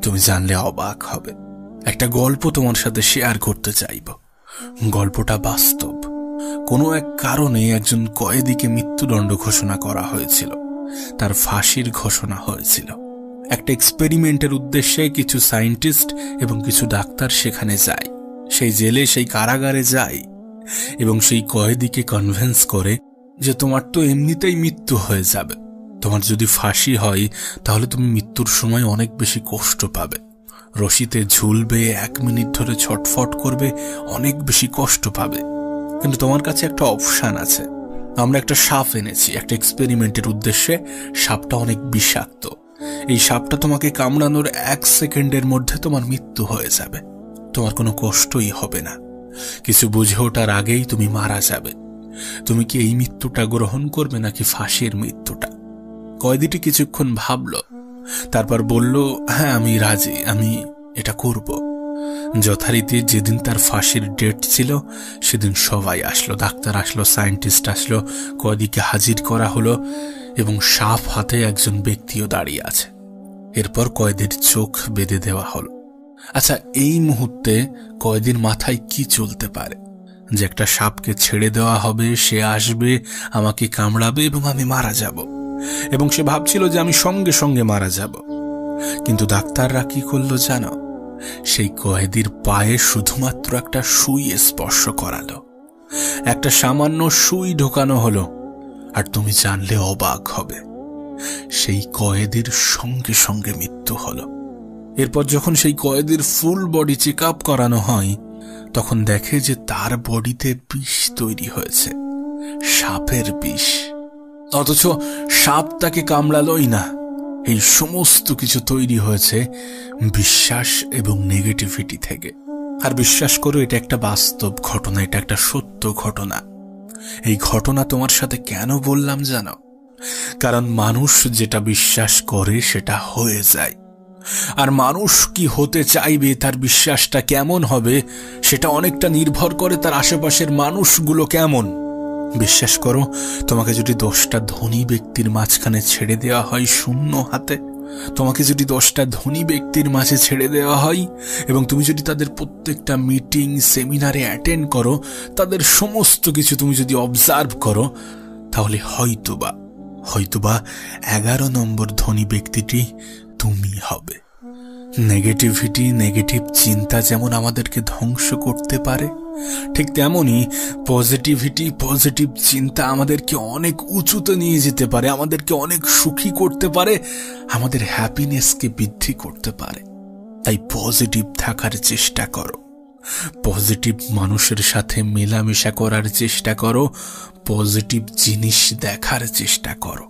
তুমি জানলে অবাক হবে। একটা গল্প তোমার সাথে শেয়ার করতে চাইব। গল্পটা বাস্তব। কোনো এক কারণে একজন কয়েদিকে মৃত্যুদণ্ড ঘোষণা করা হয়েছিল, তার ফাঁসির ঘোষণা হয়েছিল। একটা এক্সপেরিমেন্টের উদ্দেশ্যে কিছু সায়েন্টিস্ট এবং কিছু ডাক্তার সেখানে যায়, সেই জেলে, সেই কারাগারে যায় এবং সেই কয়েদিকে কনভিন্স করে যে তোমার তো এমনিতেই মৃত্যু হয়ে যাবে, তোমার যদি ফাঁসি হয় তাহলে তুমি মৃত্যুর সময় অনেক বেশি কষ্ট পাবে, রশিতে ঝুলবে, 1 মিনিট ধরে ছটফট করবে, অনেক বেশি কষ্ট পাবে, কিন্তু তোমার কাছে একটা অপশন আছে। আমরা একটা সাপ এনেছি একটা এক্সপেরিমেন্টের উদ্দেশ্যে। সাপটা অনেক বিষাক্ত। এই সাপটা তোমাকে কামড়ানোর 1 সেকেন্ডের মধ্যে তোমার মৃত্যু হয়ে যাবে, তোমার কোনো কষ্টই হবে না, কিছু বুঝে ওঠার আগেই তুমি মারা যাবে। তুমি কি এই মৃত্যুটা গ্রহণ করবে নাকি ফাঁসির মৃত্যুটা? কয়েদিটি কিছুক্ষণ ভাবল, তারপর বলল, হ্যাঁ আমি রাজি, আমি এটা করব। যথারীতি যেদিন তার ফাঁসির ডেট ছিল সেদিন সবাই আসলো, ডাক্তার আসলো, সায়েন্টিস্ট আসলো, কয়েদিকে হাজির করা হলো এবং সাপ হাতে একজন ব্যক্তিও দাঁড়িয়ে আছে। এরপর কয়েদির চোখ বেঁধে দেওয়া হলো। আচ্ছা, এই মুহূর্তে কয়েদির মাথায় কি চলতে পারে? যে একটা সাপকে ছেড়ে দেওয়া হবে, সে আসবে, আমাকে কামড়াবে এবং আমি মারা যাব, এবং সে ভাবছিল যে আমি সঙ্গে সঙ্গে মারা যাব। কিন্তু ডাক্তাররা কি করলো জানো? সেই কয়েদির পায়ে শুধুমাত্র একটা সুই স্পর্শ করালো, একটা সামান্য সুই ঢোকানো হলো, আর তুমি জানলে অবাক হবে, সেই কয়েদির সঙ্গে সঙ্গে মৃত্যু হলো। এরপর যখন সেই কয়েদির ফুল বডি চেক আপ করানো হয় তখন দেখে যে তার বডিতে বিষ তৈরি হয়েছে, সাপের বিষ। অথচ সাপ তাকে কামড়ালোই না, এই সমস্ত কিছু তৈরি হয়েছে বিশ্বাস এবং নেগেটিভিটি থেকে। আর বিশ্বাস করো, এটা একটা বাস্তব ঘটনা, এটা একটা সত্য ঘটনা। এই ঘটনা তোমার সাথে কেন বললাম জানো? কারণ মানুষ যেটা বিশ্বাস করে সেটা হয়ে যায়, আর মানুষ কি হতে চাইবে, তার বিশ্বাসটা কেমন হবে, সেটা অনেকটা নির্ভর করে তার আশেপাশের মানুষগুলো কেমন। বিশ্বাস করো, তোমাকে যদি 10টা ধনী ব্যক্তির মাঝখানে ছেড়ে দেওয়া হয় শূন্য হাতে, তোমাকে যদি 10টা ধনী ব্যক্তির মাঝে ছেড়ে দেওয়া হয় এবং তুমি যদি তাদের প্রত্যেকটা মিটিং, সেমিনারে অ্যাটেন্ড করো, তাদের সমস্ত কিছু তুমি যদি অবজার্ভ করো, তাহলে হয়তোবা 11 নম্বর ধনী ব্যক্তিটি তুমি হবে। নেগেটিভিটি, নেগেটিভ চিন্তা যেমন আমাদেরকে ধ্বংস করতে পারে, ঠিক তেমনি পজিটিভিটি, পজিটিভ চিন্তা আমাদেরকে অনেক উঁচুতে নিয়ে যেতে পারে, আমাদেরকে অনেক সুখী করতে পারে, আমাদের হ্যাপিনেসকে বৃদ্ধি করতে পারে। তাই পজিটিভ থাকার চেষ্টা করো, পজিটিভ মানুষের সাথে মেলামেশা করার চেষ্টা করো, পজিটিভ জিনিস দেখার চেষ্টা করো।